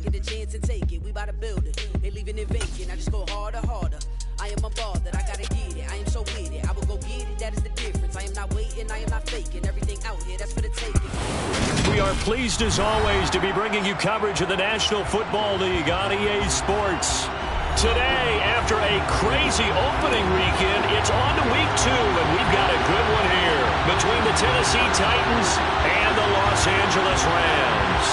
get a chance and take it. We bout to build it. They leaving it vacant. I just go harder, harder. I am a ball that I gotta get it. I am so with it. I will go get it. That is the difference. I am not waiting. I am not faking. Everything out here, that's for the taking. We are pleased as always to be bringing you coverage of the National Football League on EA Sports. Today, after a crazy opening weekend, it's on to week 2, and we've got a good one here between the Tennessee Titans and the Los Angeles Rams.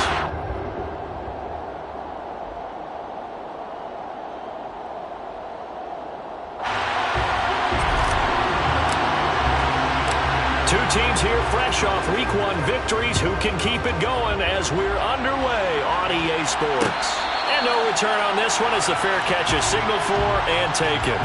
Two teams here fresh off week 1 victories. Who can keep it going as we're underway on EA Sports? And no return on this one as the fair catch is signaled for and taken.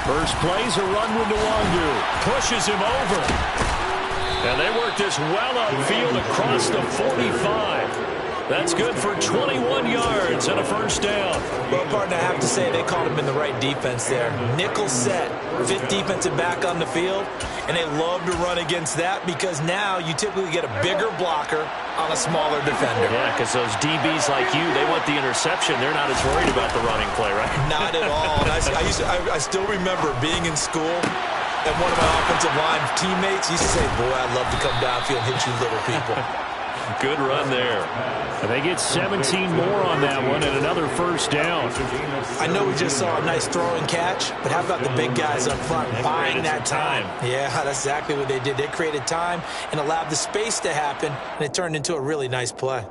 First plays a run with Nwangu. Pushes him over. And they work this well upfield across the 45. That's good for 21 yards and a first down. Well, partner, I have to say they called him in the right defense there. Nickel set, 5th defensive back on the field, and they love to run against that because now you typically get a bigger blocker on a smaller defender. Yeah, because those DBs like you, they want the interception. They're not as worried about the running play, right? Not at all. I still remember being in school, and one of my offensive line teammates used to say, boy, I'd love to come downfield and hit you little people. Good run there. And they get 17 more on that one and another first down. I know we just saw a nice throw and catch, but how about the big guys up front buying that time? Yeah, that's exactly what they did. They created time and allowed the space to happen, and it turned into a really nice play.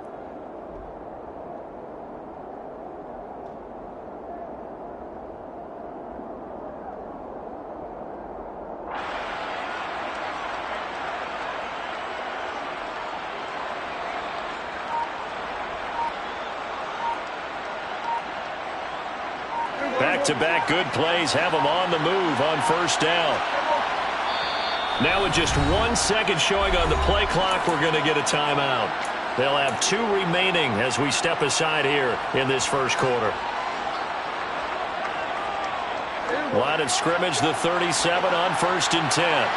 Back-to-back good plays have them on the move on first down. Now with just 1 second showing on the play clock, we're going to get a timeout. They'll have 2 remaining as we step aside here in this first quarter. Line of scrimmage, the 37 on 1st and 10.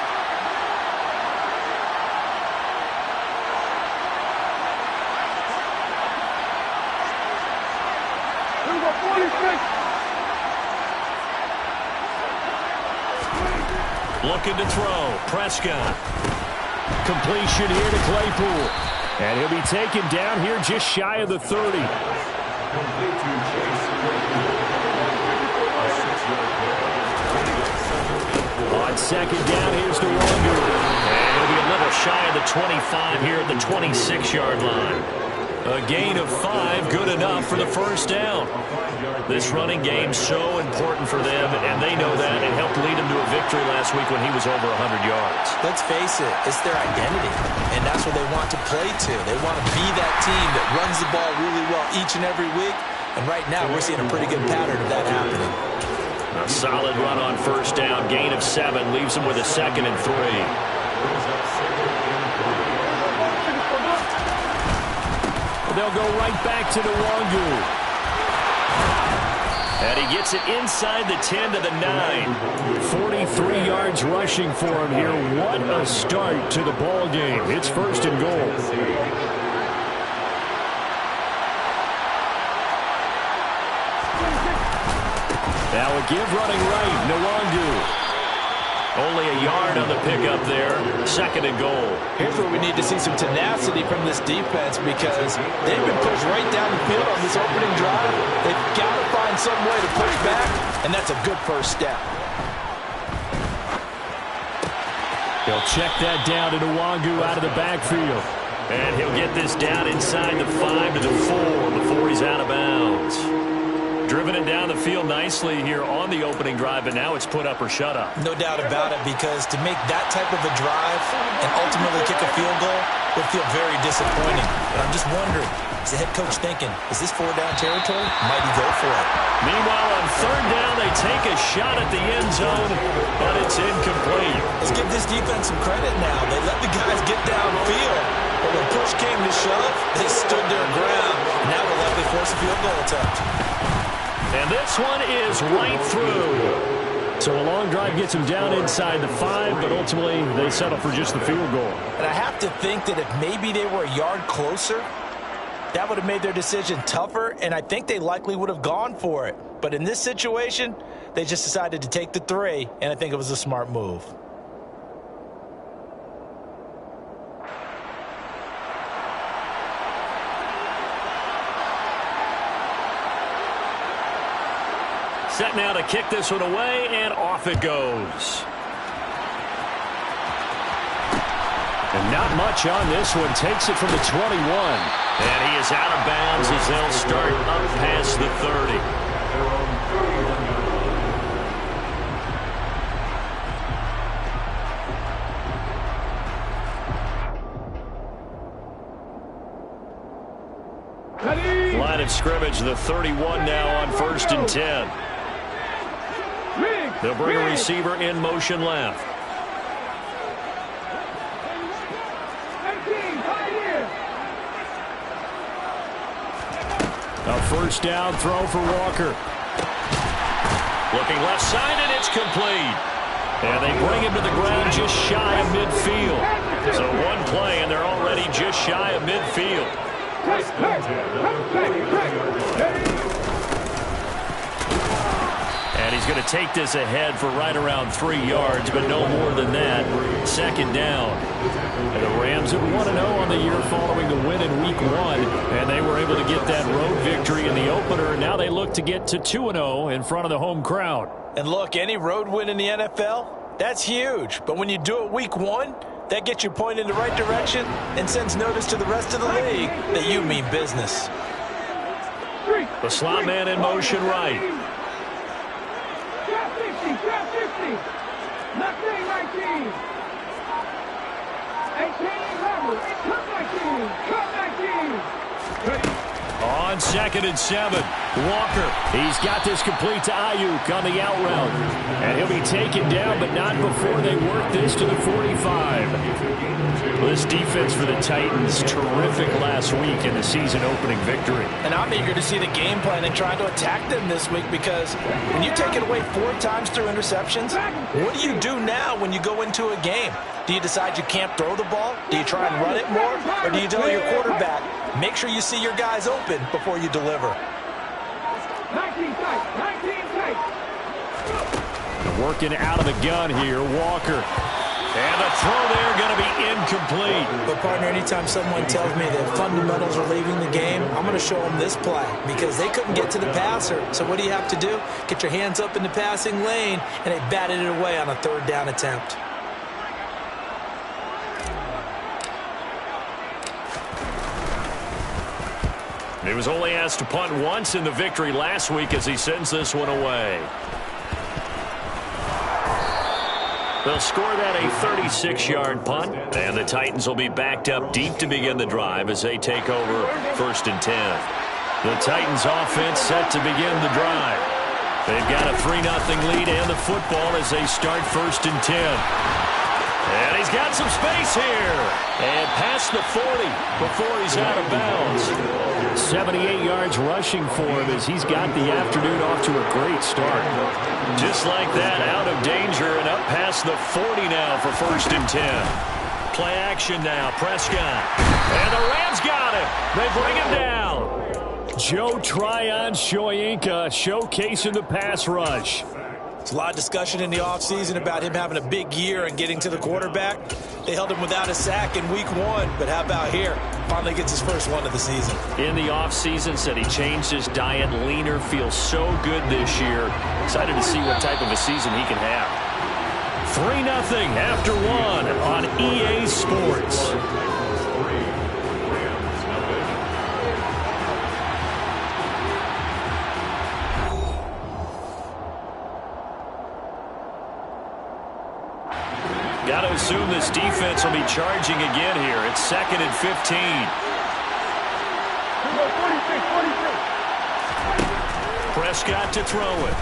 Looking to throw. Prescott. Completion here to Claypool. And he'll be taken down here just shy of the 30. On second down, here's the Nwangu. And he'll be a little shy of the 25 here at the 26-yard line. A gain of 5, good enough for the first down. This running game so important for them, and they know that. It helped lead them to a victory last week when he was over 100 yards. Let's face it, it's their identity, and that's what they want to play to. They want to be that team that runs the ball really well each and every week, and right now we're seeing a pretty good pattern of that happening. A solid run on first down, gain of 7, leaves them with a 2nd and 3. They'll go right back to Nwangu. And he gets it inside the 10 to the 9. 43 yards rushing for him here. What a start to the ball game. It's 1st and goal. Now a give running right. Nwangu. Only a yard on the pickup there. 2nd and goal. Here's where we need to see some tenacity from this defense because they've been pushed right down the field on this opening drive. They've got to find some way to push back, and that's a good first step. They'll check that down to Nwangu out of the backfield. And he'll get this down inside the 5 to the 4 before he's out of bounds. Driven it down the field nicely here on the opening drive, and now it's put up or shut up. No doubt about it, because to make that type of a drive and ultimately kick a field goal would feel very disappointing. But I'm just wondering, is the head coach thinking, is this 4-down territory? Might he go for it? Meanwhile, on 3rd down, they take a shot at the end zone, but it's incomplete. Let's give this defense some credit now. They let the guys get downfield, goal attempt. And this one is right through. So a long drive gets them down inside the 5, but ultimately they settle for just the field goal. And I have to think that if maybe they were a yard closer, that would have made their decision tougher, and I think they likely would have gone for it. But in this situation, they just decided to take the 3, and I think it was a smart move. Set now to kick this one away, and off it goes. And not much on this one. Takes it from the 21. And he is out of bounds as they'll start up past the 30. Line of scrimmage, the 31 now on 1st and 10. They'll bring a receiver in motion left. A first down throw for Walker. Looking left side, and it's complete. And they bring him to the ground just shy of midfield. So one play, and they're already just shy of midfield. And he's going to take this ahead for right around 3 yards, but no more than that. 2nd down. And the Rams at 1-0 on the year following the win in Week 1, and they were able to get that road victory in the opener, and now they look to get to 2-0 in front of the home crowd. And look, any road win in the NFL, that's huge. But when you do it Week 1, that gets you pointed in the right direction and sends notice to the rest of the league that you mean business. The slot man in motion right. On 2nd and 7, Walker. He's got this complete to Ayuk on the out route. And he'll be taken down, but not before they work this to the 45. Well, this defense for the Titans, terrific last week in the season-opening victory. And I'm eager to see the game plan and trying to attack them this week, because when you take it away 4 times through interceptions, what do you do now when you go into a game? Do you decide you can't throw the ball? Do you try and run it more? Or do you tell your quarterback, make sure you see your guys open before you deliver? 19 tight. Working out of the gun here, Walker. And the throw there going to be incomplete. But, partner, anytime someone tells me that fundamentals are leaving the game, I'm going to show them this play, because they couldn't get to the passer. So what do you have to do? Get your hands up in the passing lane, and they batted it away on a 3rd down attempt. He was only asked to punt once in the victory last week as he sends this one away. They'll score that a 36-yard punt, and the Titans will be backed up deep to begin the drive as they take over 1st and 10. The Titans offense set to begin the drive. They've got a 3-0 lead and the football as they start 1st and 10. And he's got some space here. And past the 40 before he's out of bounds. 78 yards rushing for him as he's got the afternoon off to a great start. Just like that, out of danger and up past the 40 now for 1st and 10. Play action now, Prescott. And the Rams got him. They bring him down. Joe Tryon-Shoyinka showcasing the pass rush. There's a lot of discussion in the offseason about him having a big year and getting to the quarterback. They held him without a sack in Week 1, but how about here? Finally gets his first one of the season. In the offseason, said he changed his diet, leaner, feels so good this year. Excited to see what type of a season he can have. 3-0 after 1 on EA Sports. Got to assume this defense will be charging again here. It's 2nd and 15. Prescott to throw it.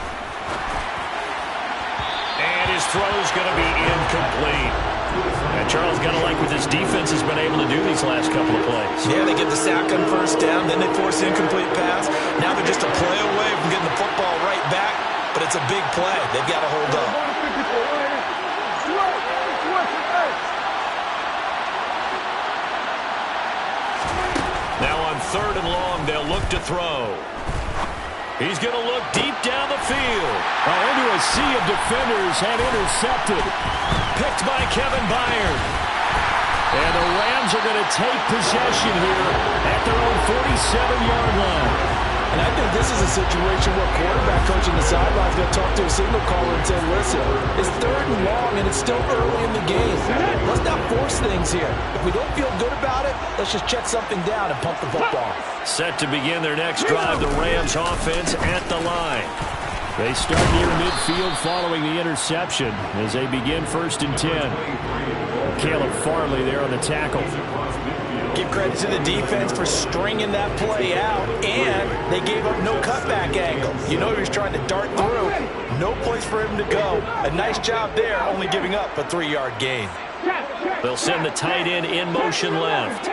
And his throw is going to be incomplete. And Charles, got to like what this defense has been able to do these last couple of plays. Yeah, they get the sack on first down, then they force the incomplete pass. Now they're just a play away from getting the football right back, but it's a big play. They've got to hold up. Now on 3rd and long, they'll look to throw. He's going to look deep down the field. Into a sea of defenders and intercepted. Picked by Kevin Byard. And the Rams are going to take possession here at their own 47-yard line. And I think this is a situation where quarterback coach in the sideline is going to talk to a signal caller and say, listen, it's 3rd and long and it's still early in the game. Let's not force things here. If we don't feel good about it, let's just check something down and pump the football. Set to begin their next drive, the Rams offense at the line. They start near midfield following the interception as they begin 1st and 10. Caleb Farley there on the tackle. Give credit to the defense for stringing that play out, and they gave up no cutback angle. You know he was trying to dart through. No place for him to go. A nice job there, only giving up a 3-yard gain. They'll send the tight end in motion left.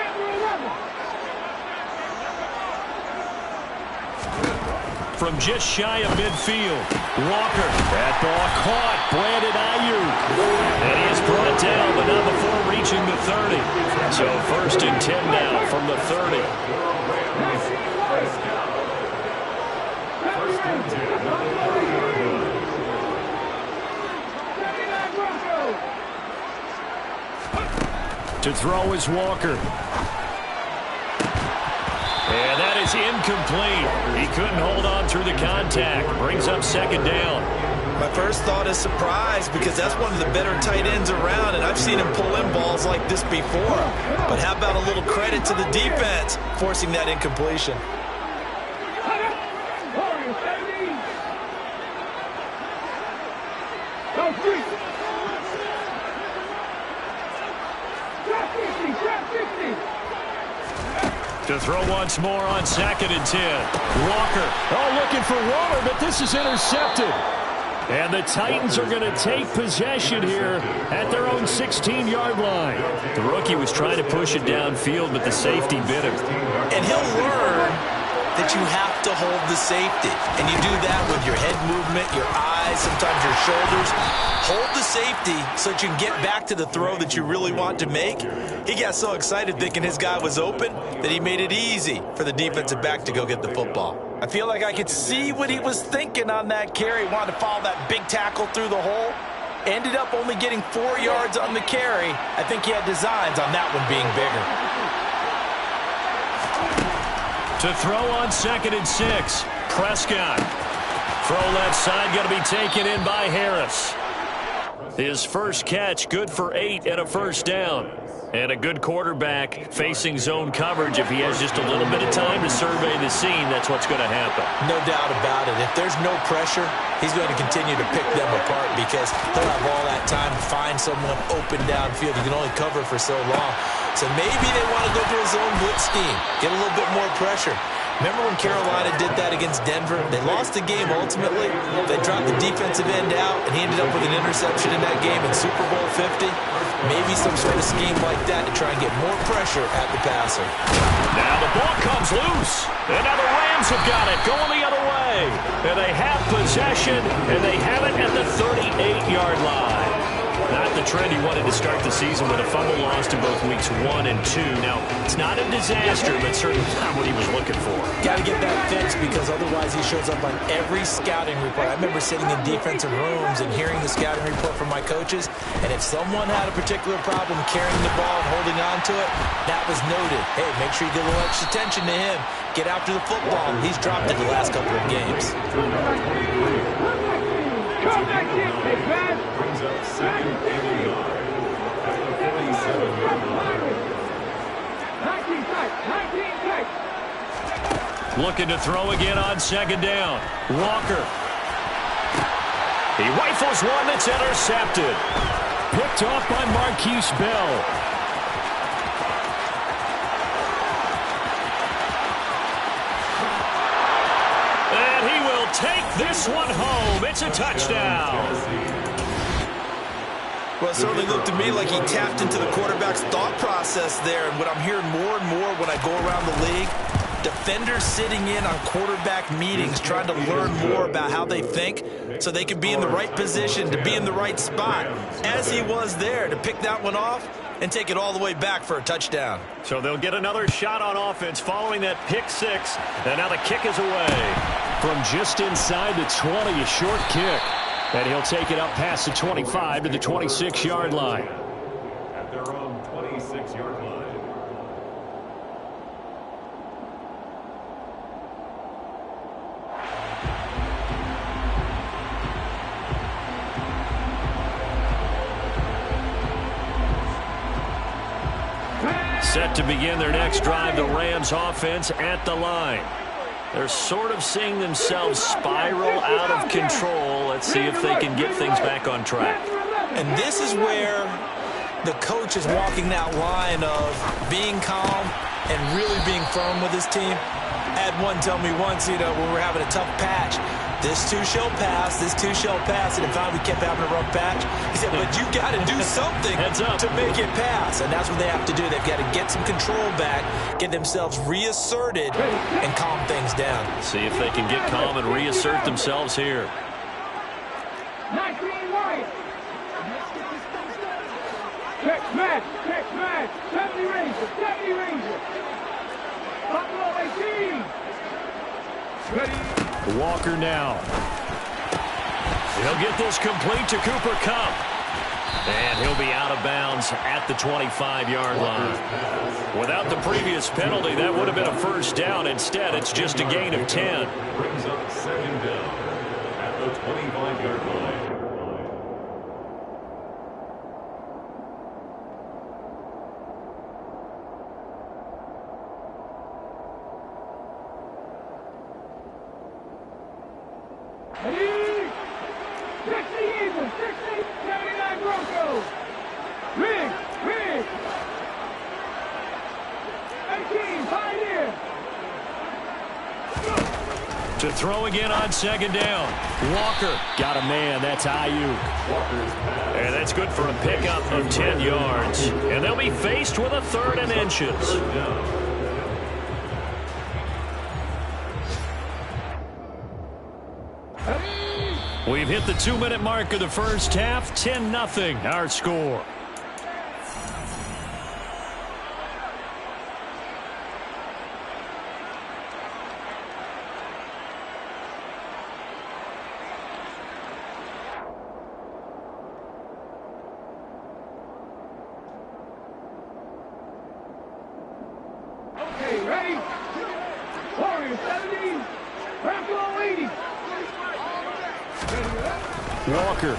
From just shy of midfield, Walker. That ball caught. Brandon Ayuk. And he is brought down, but not before reaching the 30. So 1st and 10 now from the 30. To throw is Walker. And that is incomplete. He couldn't hold on through the contact. Brings up 2nd down. My first thought is surprise because that's one of the better tight ends around, and I've seen him pull in balls like this before. But how about a little credit to the defense forcing that incompletion? To throw once more on 2nd and 10. Walker. Looking for Waller, but this is intercepted. And the Titans are going to take possession here at their own 16-yard line. The rookie was trying to push it downfield, but the safety bit him. And he'll learn that you have to hold the safety. And you do that with your head movement, your eyes, sometimes your shoulders. Hold the safety so that you can get back to the throw that you really want to make. He got so excited thinking his guy was open that he made it easy for the defensive back to go get the football. I feel like I could see what he was thinking on that carry. He wanted to follow that big tackle through the hole. Ended up only getting 4 yards on the carry. I think he had designs on that one being bigger. To throw on 2nd and 6. Prescott. Throw left side, going to be taken in by Harris. His first catch, good for 8 and a 1st down. And a good quarterback facing zone coverage. If he has just a little bit of time to survey the scene, that's what's going to happen. No doubt about it. If there's no pressure, he's going to continue to pick them apart because he'll have all that time to find someone open downfield. He can only cover for so long. So maybe they want to go to a zone blitz scheme, get a little bit more pressure. Remember when Carolina did that against Denver? They lost the game ultimately. They dropped the defensive end out, and he ended up with an interception in that game in Super Bowl 50. Maybe some sort of scheme like that to try and get more pressure at the passer. Now the ball comes loose. And now the Rams have got it going the other way. And they have possession, and they have it at the 38-yard line. Not the trend he wanted to start the season with a fumble lost in both weeks 1 and 2. Now, it's not a disaster, but certainly not what he was looking for. Got to get that fixed because otherwise he shows up on every scouting report. I remember sitting in defensive rooms and hearing the scouting report from my coaches, and if someone had a particular problem carrying the ball and holding on to it, that was noted. Hey, make sure you give a little extra attention to him. Get after the football. He's dropped it the last couple of games. Come back in, big man. Brings up 2nd and 8. Looking to throw again on 2nd down. Walker. He rifles one that's intercepted. Picked off by Marquise Bell. And he will take this one home. It's a touchdown. Well, it certainly looked to me like he tapped into the quarterback's thought process there. And what I'm hearing more and more when I go around the league, defenders sitting in on quarterback meetings trying to learn more about how they think so they can be in the right position to be in the right spot, as he was there to pick that one off and take it all the way back for a touchdown. So they'll get another shot on offense following that pick six. And now the kick is away. From just inside the 20, a short kick. And he'll take it up past the 25 to the 26-yard line. At their own 26-yard line. Set to begin their next drive, the Rams offense at the line. They're sort of seeing themselves spiral out of control. Let's see if they can get things back on track. And this is where the coach is walking that line of being calm and really being firm with his team. I had one tell me once, when we were having a tough patch, this too shall pass, this too shall pass, and finally we kept having a rough patch. He said, but you got to do something to make it pass, and that's what they have to do. They've got to get some control back, get themselves reasserted, and calm things down. See if they can get calm and reassert themselves here. 19 right. Check match, 70 Ranger. Buffalo 18. Ready. Walker now. He'll get this complete to Cooper Kupp. And he'll be out of bounds at the 25-yard line. Without the previous penalty, that would have been a first down. Instead, it's just a gain of 10. Brings up second down at the 25-yard line. To throw again on second down. Walker got a man. That's Ayuk. And that's good for a pickup of 10 yards. And they'll be faced with a 3rd and inches. We've hit the 2-minute mark of the first half. 10-0 our score. Walker.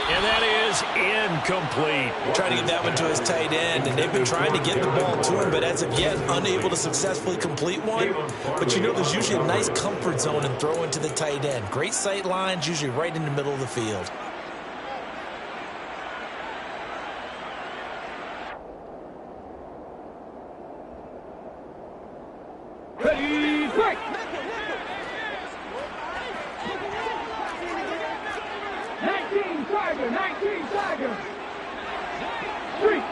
And that is incomplete. Trying to get that one to his tight end, and they've been trying to get the ball to him, but as of yet, unable to successfully complete one. But there's usually a nice comfort zone in throwing to the tight end. Great sight lines, usually right in the middle of the field. Ready, break! 19 Tiger.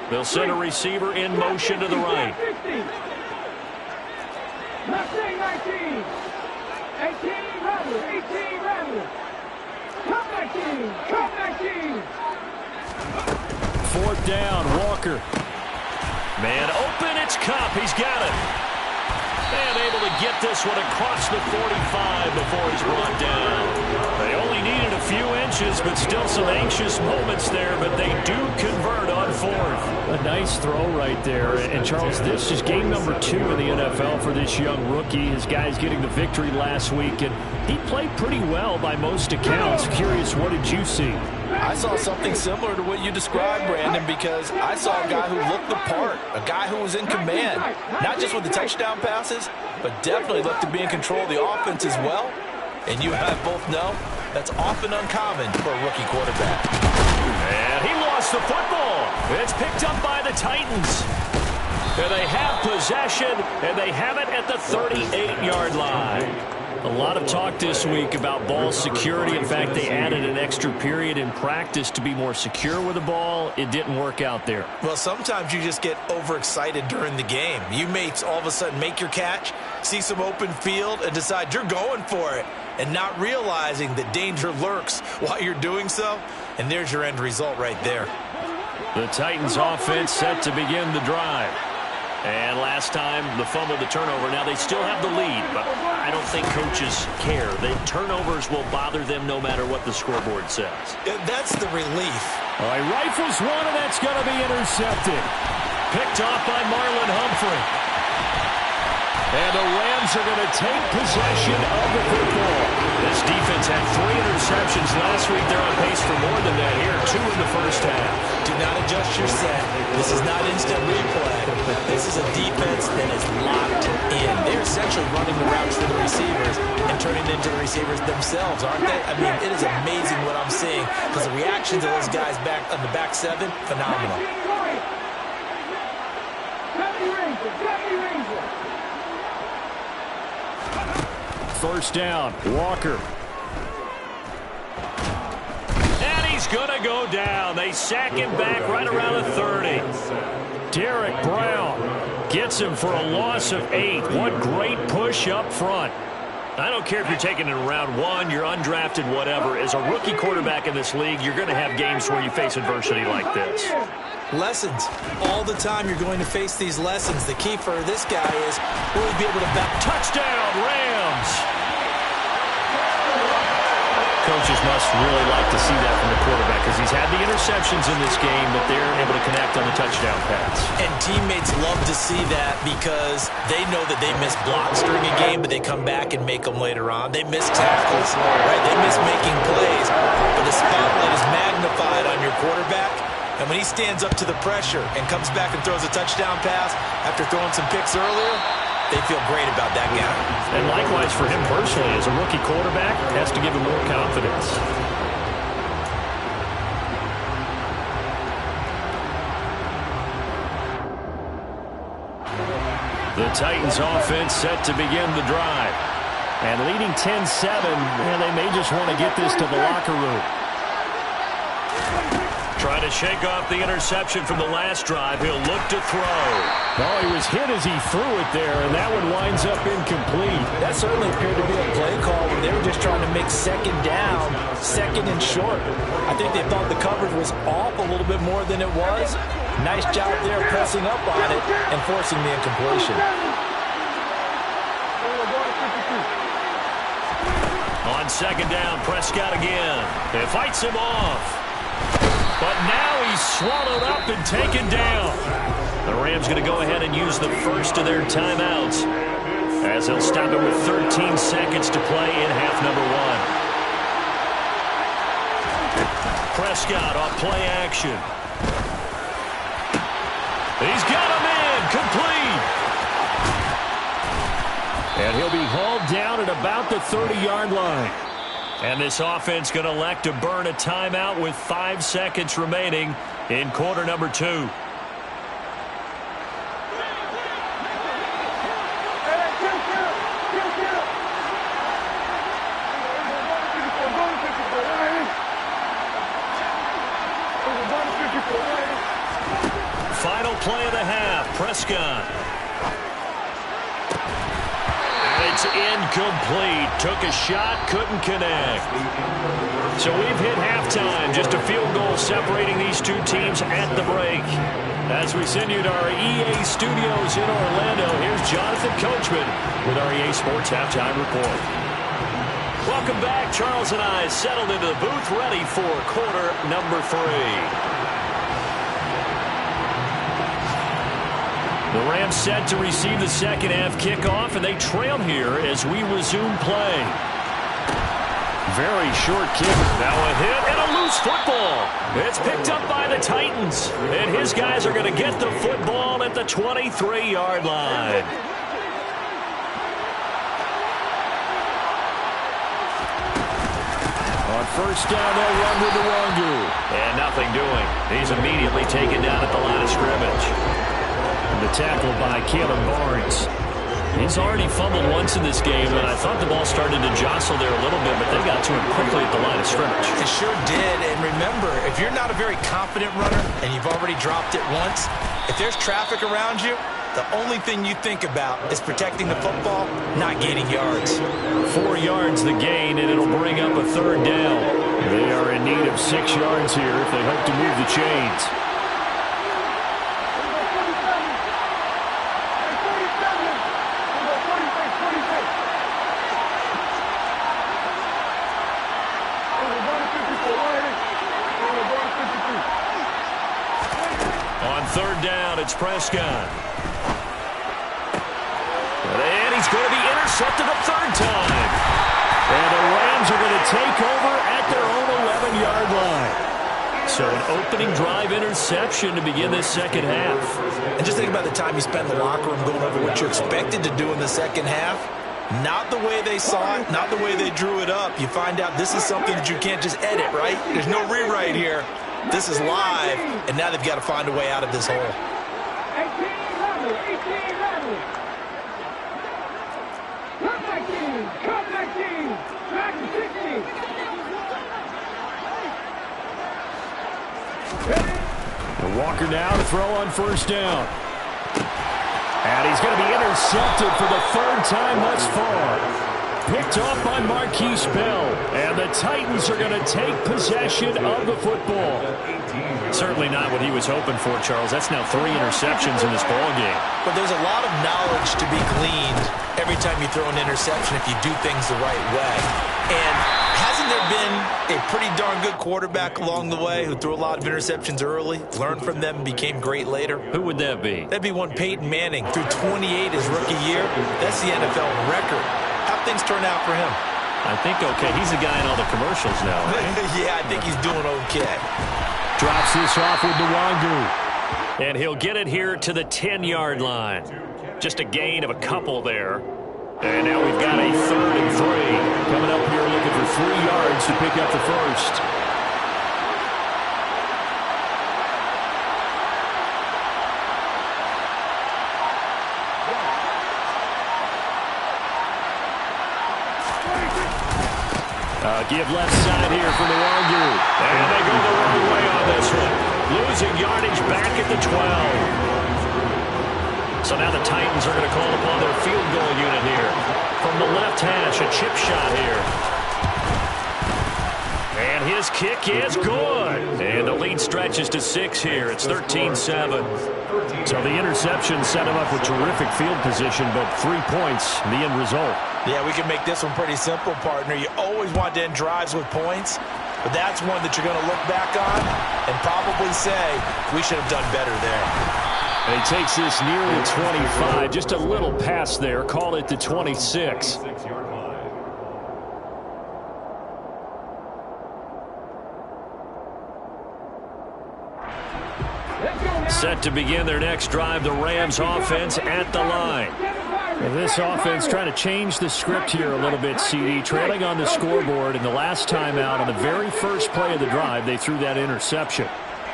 They'll send a receiver in motion to the right. 19. 18 Randall. Cup 19. 4th down, Walker. Man open, it's Kupp. He's got it. And able to get this one across the 45 before he's brought down. They only needed a few inches, but still some anxious moments there, but they do convert on 4th. A nice throw right there. And, Charles, this is game number 2 in the NFL for this young rookie. His guys getting the victory last week, and he played pretty well by most accounts. Curious, what did you see? I saw something similar to what you described, Brandon, because I saw a guy who looked the part, a guy who was in command, not just with the touchdown passes, but definitely looked to be in control of the offense as well. And you and I both know that's often uncommon for a rookie quarterback. And he lost the football. It's picked up by the Titans. And they have possession, and they have it at the 38-yard line. A lot of talk this week about ball security. In fact, they added an extra period in practice to be more secure with the ball. It didn't work out there. Well, sometimes you just get overexcited during the game. You may all of a sudden make your catch, see some open field, and decide you're going for it, and not realizing that danger lurks while you're doing so. And there's your end result right there. The Titans offense set to begin the drive. And last time, the fumble, the turnover. Now, they still have the lead, but I don't think coaches care. The turnovers will bother them no matter what the scoreboard says. That's the relief. All right, rifles one, and that's going to be intercepted. Picked off by Marlon Humphrey. And the Rams are going to take possession of the football. This defense had 3 interceptions last week. They're on pace for more than that here. 2 in the first half. Do not adjust your set. This is not instant replay. This is a defense that is locked in. They're essentially running the routes for the receivers and turning it into the receivers themselves, aren't they? I mean, it is amazing what I'm seeing because the reaction to those guys back on the back 7, phenomenal. First down, Walker. And he's going to go down. They sack him back right around the 30. Derek Brown gets him for a loss of 8. What great push up front. I don't care if you're taking it in round 1, you're undrafted, whatever. As a rookie quarterback in this league, you're going to have games where you face adversity like this. Lessons. All the time you're going to face these lessons. The key for this guy is will he be able to back. Touchdown, Rams! Coaches must really like to see that from the quarterback because he's had the interceptions in this game, but they're able to connect on the touchdown pass. And teammates love to see that because they know that they miss blocks during a game, but they come back and make them later on. They miss tackles, right? They miss making plays, but the spotlight is magnified on your quarterback. And when he stands up to the pressure and comes back and throws a touchdown pass after throwing some picks earlier, they feel great about that guy. And likewise for him personally, as a rookie quarterback, has to give him more confidence. The Titans offense set to begin the drive. And leading 10-7, and they may just want to get this to the locker room. Trying to shake off the interception from the last drive. He'll look to throw. Oh, he was hit as he threw it there, and that one winds up incomplete. That certainly appeared to be a play call when they were just trying to make second down, second and short. I think they thought the coverage was off a little bit more than it was. Nice job there pressing up on it and forcing the incompletion. On second down, Prescott again. It fights him off. But now he's swallowed up and taken down. The Rams going to go ahead and use the first of their timeouts as they'll stop it with 13 seconds to play in half number 1. Prescott off play action. He's got him in, complete. And he'll be hauled down at about the 30-yard line. And this offense going to elect to burn a timeout with 5 seconds remaining in quarter number 2. Final play of the half, Prescott. It's incomplete. Took a shot, couldn't connect. So we've hit halftime. Just a field goal separating these two teams at the break. As we send you to our EA studios in Orlando, here's Jonathan Coachman with our EA Sports Halftime Report. Welcome back. Charles and I settled into the booth ready for quarter number 3. The Rams set to receive the second half kickoff, and they trail here as we resume play. Very short kick. Now a hit and a loose football. It's picked up by the Titans, and his guys are going to get the football at the 23-yard line. On first down, they'll run with the Wangu. And nothing doing. He's immediately taken down at the line of scrimmage. The tackle by Caleb Barnes. He's already fumbled once in this game, and I thought the ball started to jostle there a little bit, but they got to him quickly at the line of scrimmage. It sure did, and remember, if you're not a very confident runner and you've already dropped it once, if there's traffic around you, the only thing you think about is protecting the football, not gaining yards. 4 yards the gain, and it'll bring up a 3rd down. They are in need of 6 yards here if they hope to move the chains. On 3rd down, it's Prescott. And he's going to be intercepted a 3rd time. And the Rams are going to take over at their own 11-yard line. So an opening drive interception to begin this second half. And just think about the time you spent in the locker room going over what you expected to do in the second half. Not the way they saw it, not the way they drew it up. You find out this is something that you can't just edit, right? There's no rewrite here. This is live, and now they've got to find a way out of this hole. 18 level. Cut back team. Back to 60. And Walker now to throw on 1st down. And he's going to be intercepted for the 3rd time thus far. Picked off by Marquise Bell. And the Titans are going to take possession of the football. Certainly not what he was hoping for, Charles. That's now 3 interceptions in this ball game. But there's a lot of knowledge to be gleaned every time you throw an interception if you do things the right way. And hasn't there been a pretty darn good quarterback along the way who threw a lot of interceptions early, learned from them, and became great later? Who would that be? That'd be one Peyton Manning. Threw 28 his rookie year. That's the NFL record. How'd things turn out for him? I think okay. He's the guy in all the commercials now, right? Yeah, I think he's doing okay. Drops this off with Nwangu. And he'll get it here to the 10-yard line. Just a gain of a couple there. And now we've got a 3rd and 3. Coming up here looking for 3 yards to pick up the first. Give left side here for Nwangu. And they go the wrong way on this one. Losing yardage back at the 12. So now the Titans are going to call upon their field goal unit here. From the left hash, a chip shot here. And his kick is good. And the lead stretches to 6 here. It's 13-7. So the interception set him up with terrific field position, but 3 points, the end result. Yeah, we can make this one pretty simple, partner. You always want to end drives with points, but that's one that you're going to look back on and probably say, we should have done better there. And he takes this nearly 25, just a little pass there. Call it the 26. Set to begin their next drive, the Rams offense at the line. And this offense trying to change the script here a little bit, CD. Trailing on the scoreboard, and the last time out on the very first play of the drive, they threw that interception.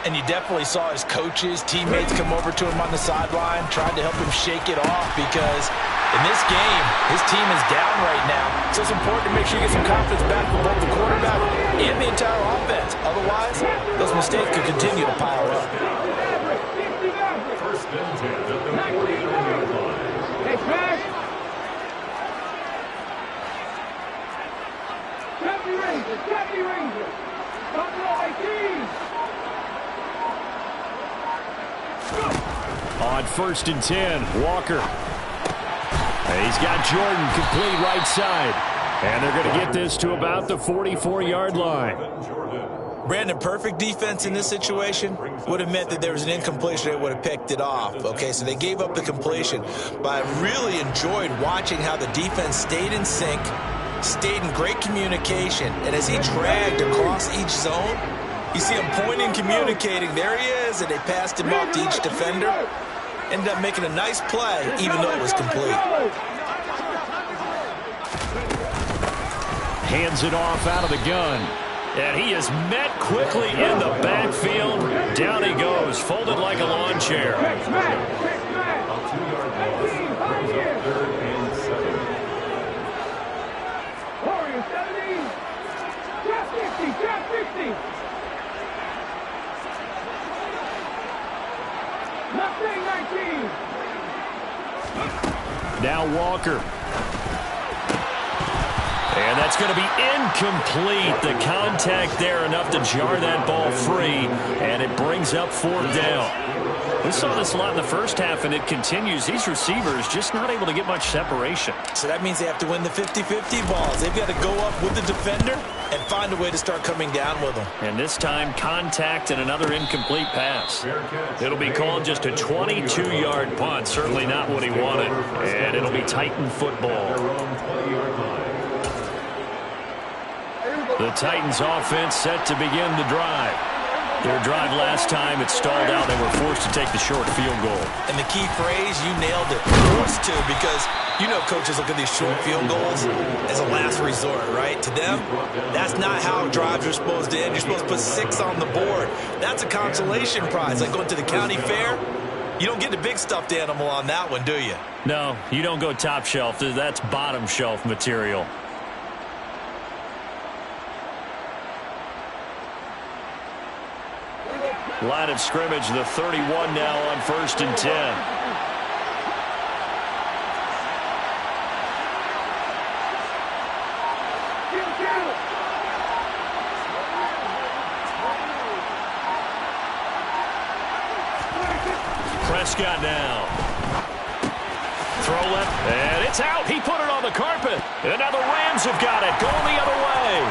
And you definitely saw his coaches, teammates come over to him on the sideline, tried to help him shake it off because in this game, his team is down right now. So it's important to make sure you get some confidence back for both the quarterback and the entire offense. Otherwise, those mistakes could continue to pile up. On 1st and 10, Walker. And he's got Jordan complete right side. And they're going to get this to about the 44-yard line. Brandon, perfect defense in this situation would have meant that there was an incompletion. They would have picked it off. Okay, so they gave up the completion. But I really enjoyed watching how the defense stayed in sync, stayed in great communication. And as he dragged across each zone, you see him pointing, communicating. There he is, and they passed him off to each defender. Ended up making a nice play, even though it was complete. Hands it off out of the gun. And he is met quickly in the backfield. Down he goes, folded like a lawn chair. Now Walker. And that's going to be incomplete. The contact there enough to jar that ball free, and it brings up 4th down. We saw this a lot in the first half, and it continues. These receivers just not able to get much separation. So that means they have to win the 50-50 balls. They've got to go up with the defender and find a way to start coming down with them. And this time, contact and another incomplete pass. It'll be called just a 22-yard punt. Certainly not what he wanted. And it'll be Titan football. The Titans offense set to begin the drive. Their drive last time, it stalled out. They were forced to take the short field goal. And the key phrase, you nailed it. Forced to, because you know coaches look at these short field goals as a last resort, right? To them, that's not how drives are supposed to end. You're supposed to put 6 on the board. That's a consolation prize. Like going to the county fair, you don't get the big stuffed animal on that one, do you? No, you don't go top shelf. That's bottom shelf material. Line of scrimmage, the 31 now on 1st and 10. Prescott now. Throw left, and it's out. He put it on the carpet. And now the Rams have got it, going the other way.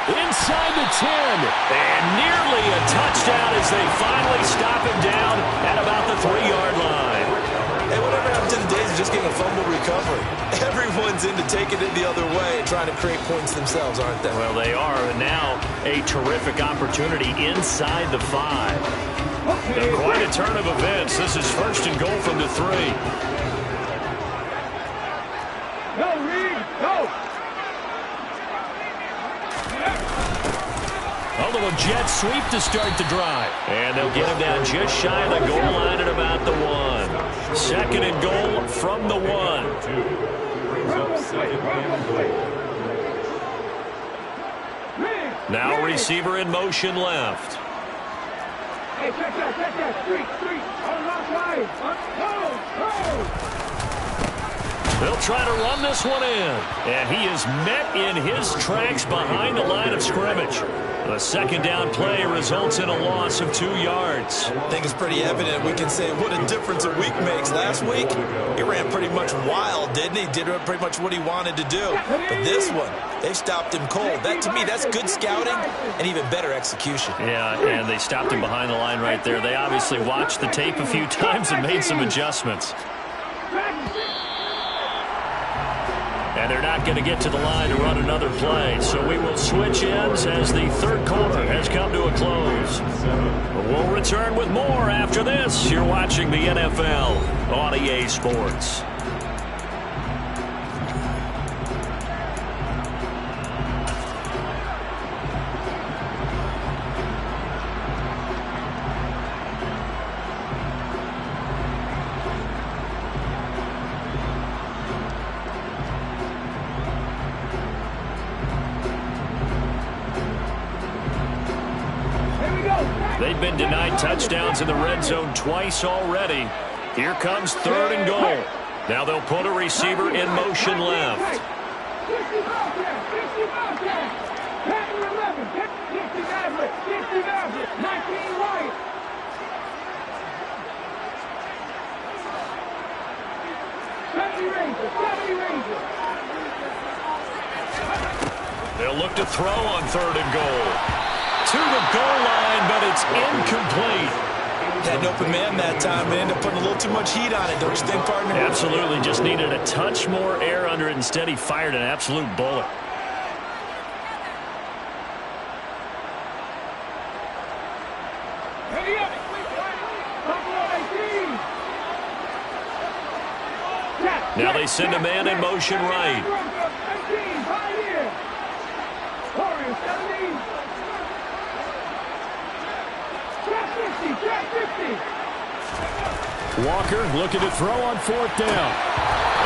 Inside the 10, and nearly a touchdown as they finally stop him down at about the 3-yard line. Hey, whatever happened to the days of just getting a fumble recovery? Everyone's into taking it the other way and trying to create points themselves, aren't they? Well, they are, and now a terrific opportunity inside the 5. Quite a turn of events. This is 1st and goal from the 3. Go, Reed, go! Although a jet sweep to start the drive. And they'll get him down just shy of the goal line at about the 1. 2nd and goal from the 1. Now receiver in motion left. Hey, check that. Street. On the side. Go. They'll try to run this one in. And he is met in his tracks behind the line of scrimmage. The 2nd down play results in a loss of 2 yards. I think it's pretty evident. We can say what a difference a week makes. Last week, he ran pretty much wild, didn't he? Did pretty much what he wanted to do. But this one, they stopped him cold. That, to me, that's good scouting and even better execution. Yeah, and they stopped him behind the line right there. They obviously watched the tape a few times and made some adjustments. And they're not going to get to the line to run another play. So we will switch ends as the 3rd quarter has come to a close. We'll return with more after this. You're watching the NFL on EA Sports. They've been denied touchdowns in the red zone twice already. Here comes 3rd and goal. Now they'll put a receiver in motion left. They'll look to throw on 3rd and goal. To the goal line, but it's incomplete. Had an open man that time and ended up putting a little too much heat on it, don't you think, partner? Absolutely. Just needed a touch more air under it. Instead, he fired an absolute bullet. Now they send a man in motion right. Walker looking to throw on 4th down.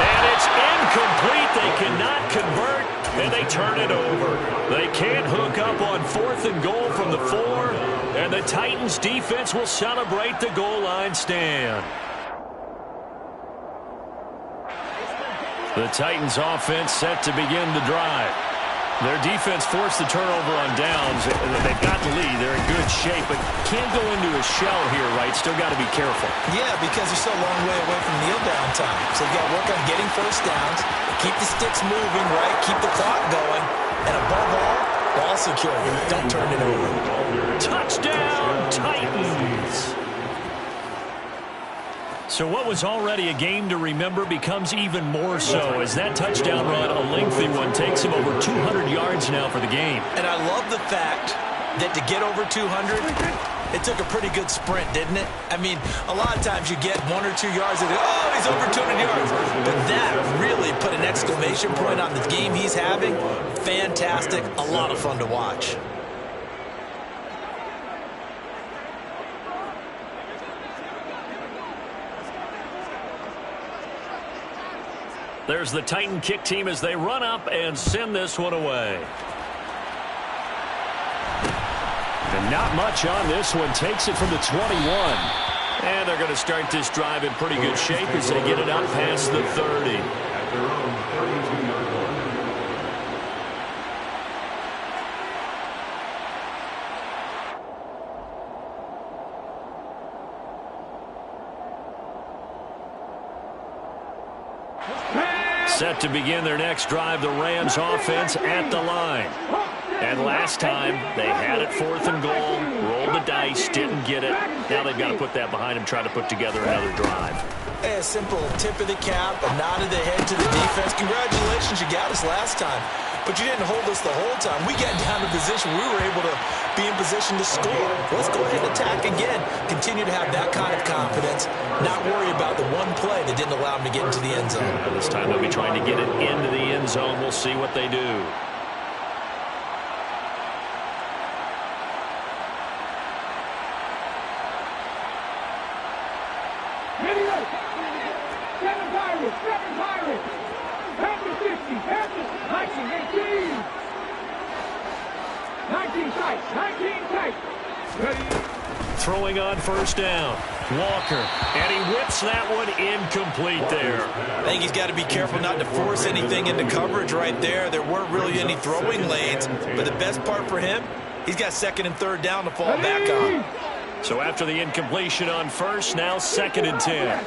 And it's incomplete. They cannot convert, and they turn it over. They can't hook up on 4th and goal from the 4, and the Titans defense will celebrate the goal line stand. The Titans offense set to begin the drive. Their defense forced the turnover on downs. They've got the lead. They're in good shape, but can't go into a shell here, right? Still got to be careful. Yeah, because you're still a long way away from kneel down time. So you got to work on getting first downs, keep the sticks moving, right? Keep the clock going. And above all, ball security. Don't turn it over. Touchdown, Titans! So what was already a game to remember becomes even more so as that touchdown run, a lengthy one, takes him over 200 yards now for the game. And I love the fact that to get over 200, it took a pretty good sprint, didn't it? I mean, a lot of times you get 1 or 2 yards and oh, he's over 200 yards. But that really put an exclamation point on the game he's having. Fantastic. A lot of fun to watch. There's the Titan kick team as they run up and send this one away. And not much on this one. Takes it from the 21. And they're going to start this drive in pretty good shape as they get it up past the 30. At their own 32-yard line. Set to begin their next drive, the Rams offense at the line. And last time, they had it 4th and goal, rolled the dice, didn't get it. Now they've got to put that behind them, try to put together another drive. Hey, a simple tip of the cap, a nod of the head to the defense. Congratulations, you got us last time. But you didn't hold us the whole time. We got down to position. We were able to be in position to score. Let's go ahead and attack again. Continue to have that kind of confidence. Not worry about the one play that didn't allow them to get into the end zone. And this time they'll be trying to get it into the end zone. We'll see what they do. Seven Pirates. Panthers 50. Panthers 19, 19 tight. 19 tight. Ready. Throwing on first down. Walker. And he whips that one incomplete there. I think he's got to be careful not to force anything into coverage right there. There weren't really any throwing lanes. But the best part for him, he's got 2nd and 3rd down to fall back on. So after the incompletion on first, now 2nd and 10.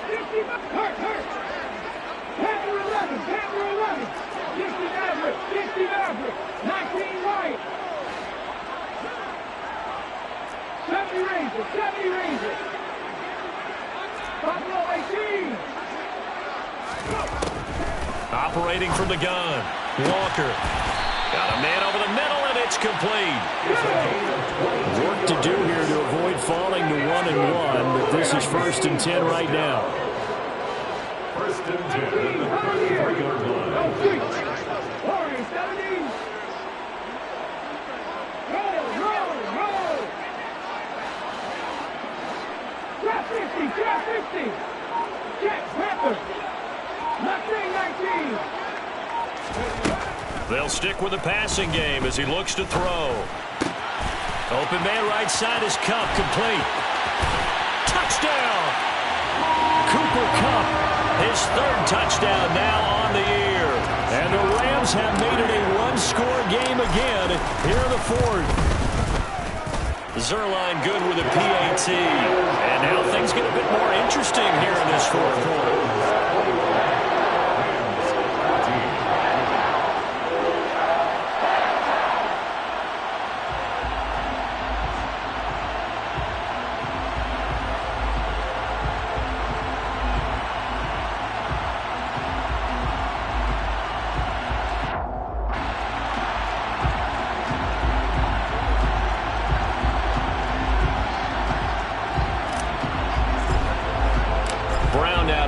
Panther 11. 60 Maverick. 19 right. 70 Rangers. Buffalo 18. Operating from the gun. Walker. Got a man over the middle, and it's complete. Work to do here to avoid falling to 1-1, but this is 1st and 10 right now. 1st and 10 at the 33-yard line. Warriors 70. Roll. Trap 50. Jet Panther. Mustang 19. They'll stick with the passing game as he looks to throw. Open man right side is Kupp, complete. Touchdown! Cooper Kupp, his 3rd touchdown now on the year. And the Rams have made it a one-score game again here in the 4th. Zerline good with a PAT. And now things get a bit more interesting here in this 4th quarter.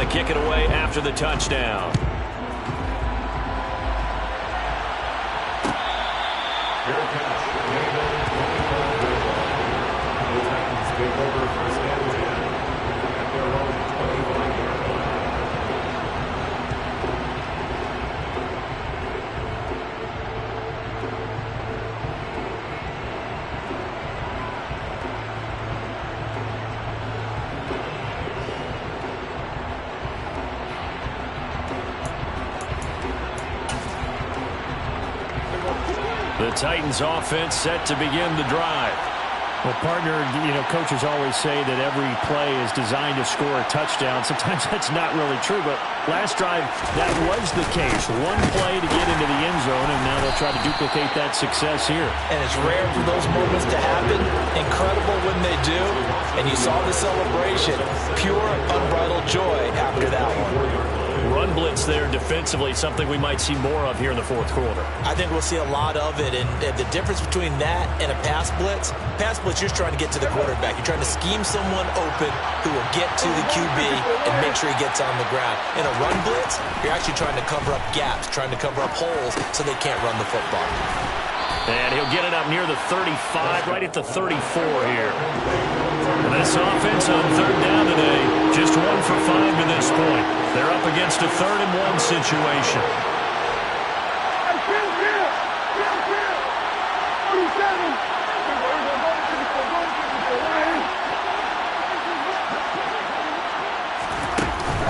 Kick it away after the touchdown. Take over 1st and 10 at their own 25-yard line. The Titans offense set to begin the drive. Well, partner, coaches always say that every play is designed to score a touchdown. Sometimes that's not really true, but last drive, that was the case. One play to get into the end zone, and now they'll try to duplicate that success here. And it's rare for those moments to happen. Incredible when they do. And you saw the celebration. Pure, unbridled joy after that one. Run blitz there defensively, something we might see more of here in the fourth quarter. I think we'll see a lot of it, and the difference between that and a pass blitz, you're trying to get to the quarterback. You're trying to scheme someone open who will get to the QB and make sure he gets on the ground. In a run blitz, you're actually trying to cover up gaps, trying to cover up holes so they can't run the football. And he'll get it up near the 35, right at the 34 here. And this offense on third down today, just 1 for 5 to this point. They're up against a 3rd-and-1 situation.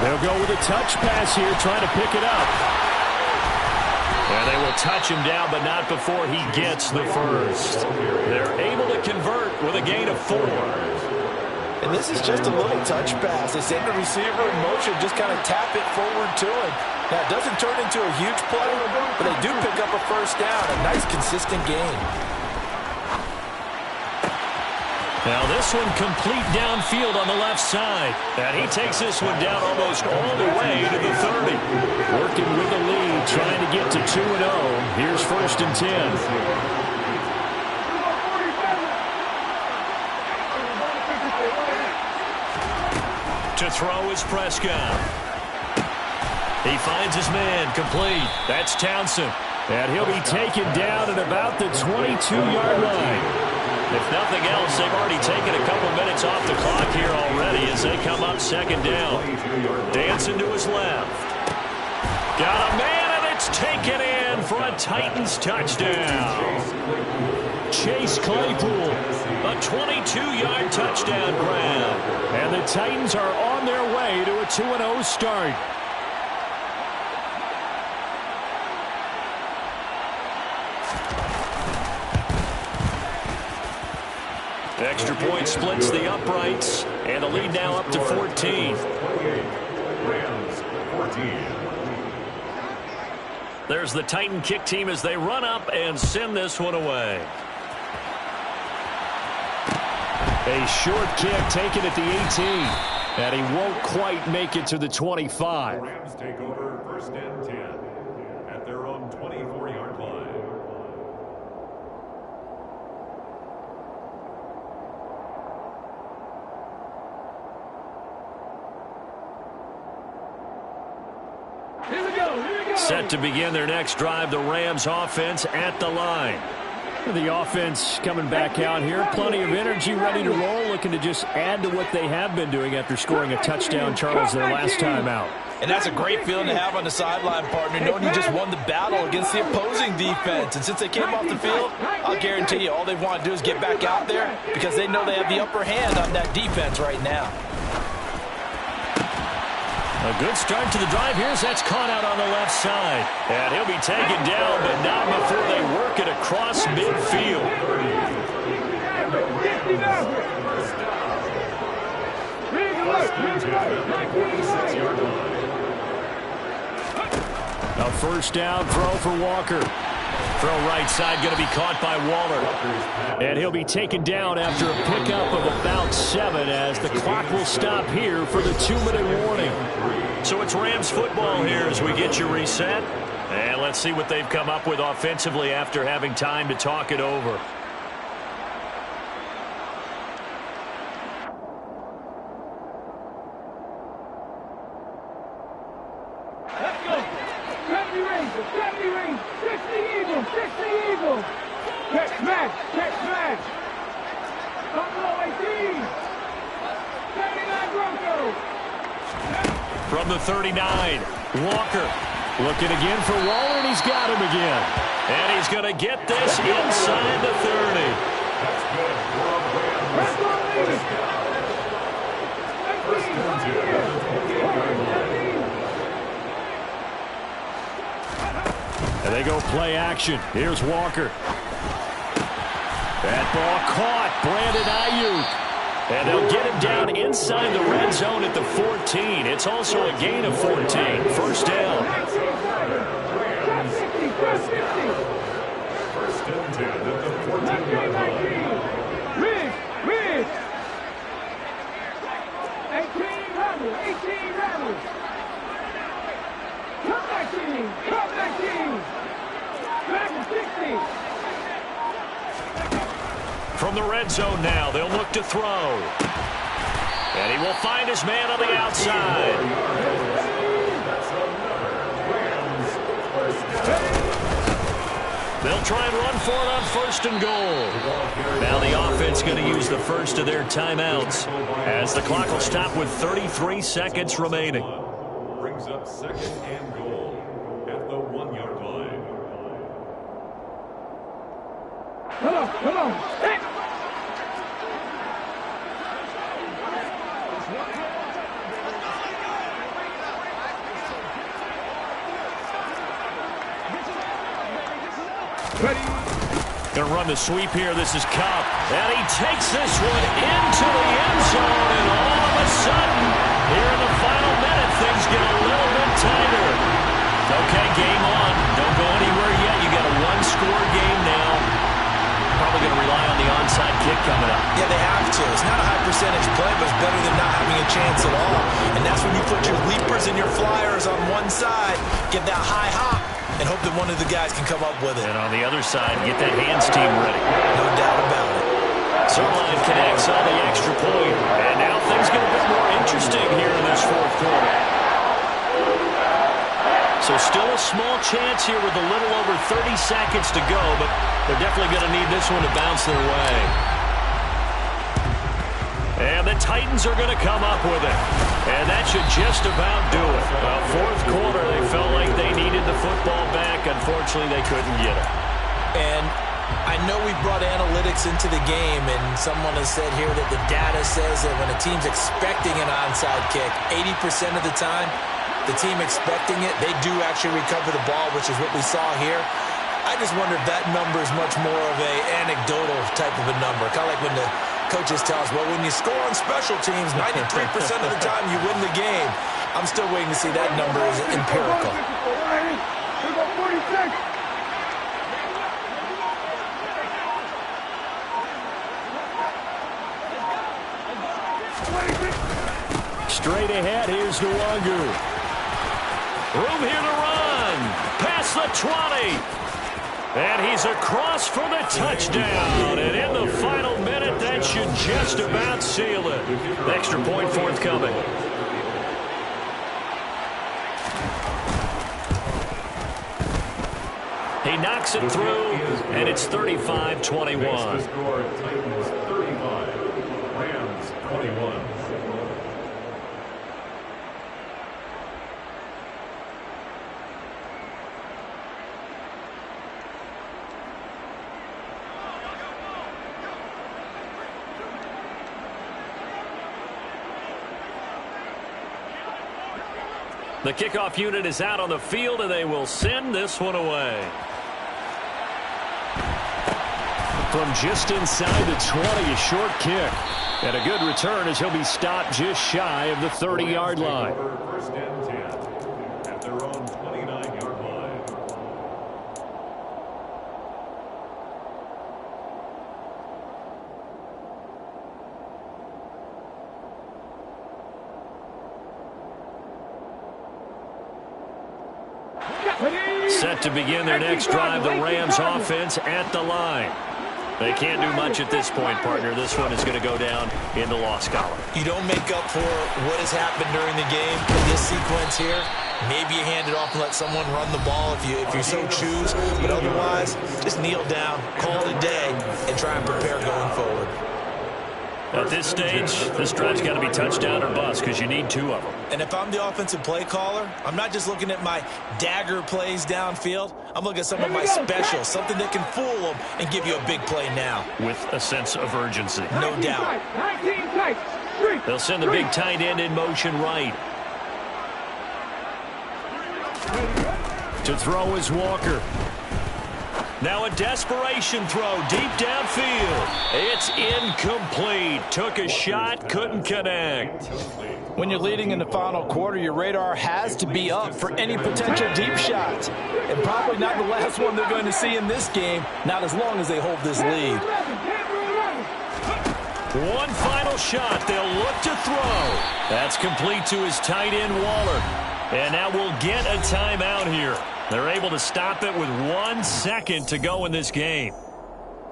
They'll go with a touch pass here, trying to pick it up. And they will touch him down, but not before he gets the first. They're able to convert with a gain of 4. And this is just a little touch pass. They send the receiver in motion, just kind of tap it forward to him. Now, it doesn't turn into a huge play, but they do pick up a first down. A nice, consistent gain. Now this one complete downfield on the left side. And he takes this one down almost all the way to the 30. Working with the lead, trying to get to 2-0. Here's 1st and 10. To throw is Prescott. He finds his man, complete. That's Townsend. And he'll be taken down at about the 22-yard line. If nothing else, they've already taken a couple minutes off the clock here already as they come up 2nd down. Dancing to his left. Got a man, and it's taken in for a Titans touchdown. Chase Claypool. A 22-yard touchdown grab. And the Titans are on their way to a 2-0 start. Extra point splits the uprights, and the lead now up to 14. There's the Titan kick team as they run up and send this one away. A short kick taken at the 18, and he won't quite make it to the 25. Rams take over 1st and 10 at their own 24-yard line. Set to begin their next drive, the Rams offense at the line. The offense coming back out here. Plenty of energy, ready to roll, looking to just add to what they have been doing after scoring a touchdown, Charles, their last time out. And that's a great feeling to have on the sideline, partner, knowing you just won the battle against the opposing defense. And since they came off the field, I'll guarantee you all they want to do is get back out there because they know they have the upper hand on that defense right now. A good start to the drive here as that's caught out on the left side. And he'll be taken down, but not before they work it across midfield. A 1st down throw for Walker. Throw right side, going to be caught by Waller. And he'll be taken down after a pickup of about 7 as the clock will stop here for the 2-minute warning. So it's Rams football here as we get you reset. And let's see what they've come up with offensively after having time to talk it over. Let's go. 70 range, 60 Eagles. Catch smash. Buffalo 18. 79 Broncos. From the 39, Walker looking again for Waller, and he's got him again. And he's going to get this inside the 30. That's good. First and 10. And they go play action. Here's Walker. That ball caught. Brandon Ayuk. And they'll get him down inside the red zone at the 14. It's also a gain of 14. First down. First and 10 at the 14-yard line. 18 runners. Come back team. Back to 60. From the red zone now, they'll look to throw. And he will find his man on the outside. They'll try and run for it on first and goal. Now the offense going to use the first of their timeouts as the clock will stop with 33 seconds remaining. Brings up second and goal at the 1-yard line. Come on. Hey. Going to run the sweep here. This is Cup. And he takes this one into the end zone. And all of a sudden, here in the final minute, things get a little bit tighter. Okay, game on. Don't go anywhere yet. You got a one-score game now. Probably going to rely on the onside kick coming up. Yeah, they have to. It's not a high percentage play, but it's better than not having a chance at all. And that's when you put your leapers and your flyers on one side, get that high hop, and hope that one of the guys can come up with it. And on the other side, get that hands team ready. No doubt about it. Zerline connects on the extra point. And now things get a bit more interesting here in this fourth quarter. So still a small chance here with a little over 30 seconds to go, but they're definitely going to need this one to bounce their way. And the Titans are going to come up with it. And that should just about do it. Fourth quarter, they felt like they needed the football back. Unfortunately, they couldn't get it. And I know we brought analytics into the game, and someone has said here that the data says that when a team's expecting an onside kick, 80% of the time, the team expecting it, they do actually recover the ball, which is what we saw here. I just wonder if that number is much more of a anecdotal type of a number. Kind of like when the coaches tell us, well, when you score on special teams, 93% of the time you win the game. I'm still waiting to see that number is empirical. Straight ahead, here's Nwangu. Room here to run. Past the 20. And he's across for the touchdown. And in the final minute, that should just about seal it. Extra point forthcoming. He knocks it through, and it's 35-21. The score, Titans 35, Rams 21. The kickoff unit is out on the field, and they will send this one away. From just inside the 20, a short kick. And a good return as he'll be stopped just shy of the 30-yard line. First and 10 at their own 29-yard line. Set to begin their next drive, the Rams offense at the line. They can't do much at this point, partner. This one is going to go down in the loss column. You don't make up for what has happened during the game in this sequence here. Maybe you hand it off and let someone run the ball if you so choose. But otherwise, just kneel down, call it a day, and try and prepare going forward. At this stage, this drive's got to be touchdown or bust because you need two of them. And if I'm the offensive play caller, I'm not just looking at my dagger plays downfield. I'm looking at some of my specials, something that can fool them and give you a big play now. With a sense of urgency. No doubt. They'll send the big tight end in motion right. To throw is Walker. Now a desperation throw deep downfield. It's incomplete. Took a shot, couldn't connect. When you're leading in the final quarter, your radar has to be up for any potential deep shots. And probably not the last one they're going to see in this game, not as long as they hold this lead. One final shot. They'll look to throw. That's complete to his tight end, Waller. And now we'll get a timeout here. They're able to stop it with 1 second to go in this game.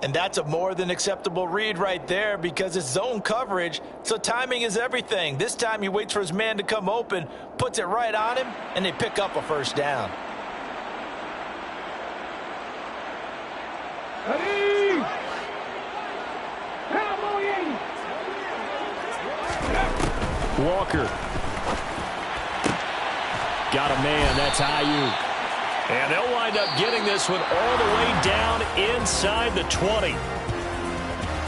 And that's a more than acceptable read right there because it's zone coverage, so timing is everything. This time he waits for his man to come open, puts it right on him, and they pick up a first down. Walker. Got a man. That's Ayuk. And they'll wind up getting this one all the way down inside the 20.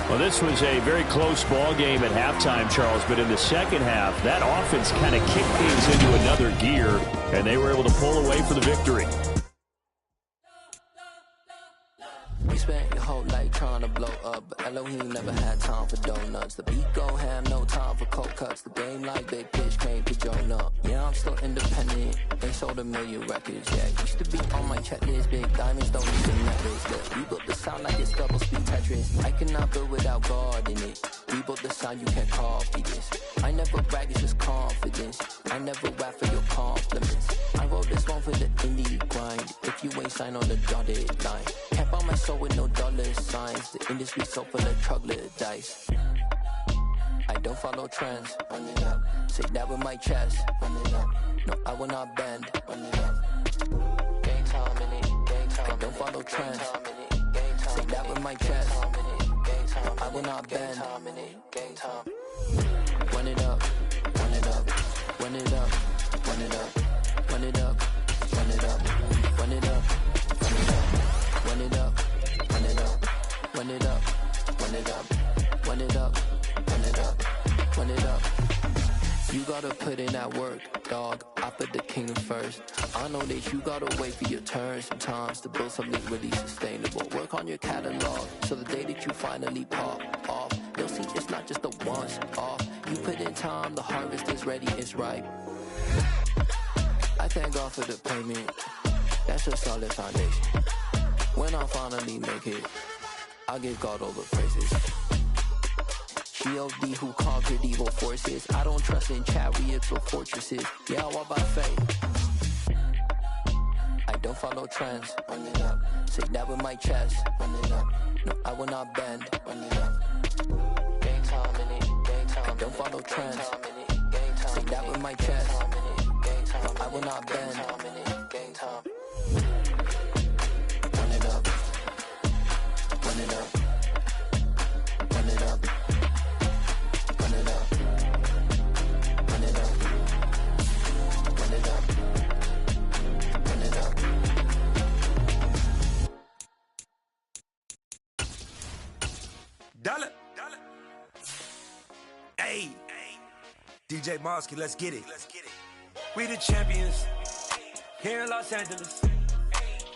Well, this was a very close ball game at halftime, Charles, but in the second half, that offense kind of kicked things into another gear, and they were able to pull away for the victory. We spent your whole life trying to blow up, but Elohim never had time for donuts. The beat go ham, no time for cold cuts. The game like big fish came to join up. Yeah, I'm still independent. They sold 1 million records. Yeah, used to be on my checklist. Big diamonds don't need a necklace. Look, we built the sound like it's double speed Tetris. I cannot build without God in it. We built the sound, you can't copy this. I never brag, it's just confidence. I never rap for your compliments. I wrote this one for the indie grind. If you ain't signed on the dotted line, can't buy my soul with no dollar signs. The industry so full of troglodytes. I don't follow trends. Say that with my chest. No, I will not bend. Gang time in it. Gang time. I don't follow trends. Say that with my chest. I will not bend. Gang time. Run it up. Run it up. Run it up. Run it up. Run it up. Run it up. Run it up. Run it up. Run it up. Run it up. Run it up. Run it up. Run it up. Run it up. You gotta put in that work, dog. I put the king first. I know that you gotta wait for your turn sometimes to build something really sustainable. Work on your catalog, so the day that you finally pop off, you'll see it's not just a once off. You put in time, the harvest is ready, it's ripe. I thank God for the payment. That's a solid foundation. When I finally make it, I'll give God all the praises. G.O.D. who conquered evil forces. I don't trust in chariots or fortresses. Yeah, I walk by faith. I don't follow trends. Run it up. Say that with my chest. Run it up. No, I will not bend. Run it up. Gang time in it. Gang time. I don't follow trends. Say that with my chest. No, I will not bend. Gang time. Run it up. Run it up. Run it up. Run it up. Run it up. Run it up. Run it up. Dollar. Hey. DJ Mosky, let's get it. We the champions here in Los Angeles.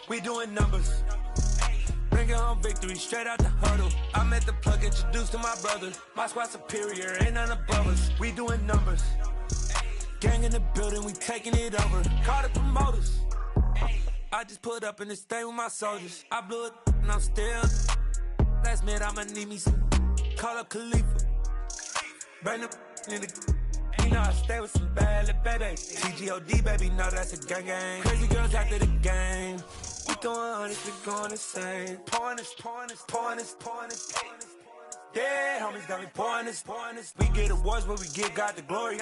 We doing numbers. Bringing home victory straight out the huddle. I met the plug, introduced to my brother. My squad superior, ain't none above us. We doing numbers. Gang in the building, we taking it over. Call the promoters. I just put up in this thing with my soldiers. I blew it and I'm still. Last minute I'ma need me some. Call up Khalifa. Bring the in the. You know I stay with some bad little baby. TGOD baby, know that's a gang gang. Crazy girls after the game. We throwing hundreds, we going insane. Pouring this. Yeah, homies got me pouring this. We get awards, but we give God the glory. I'm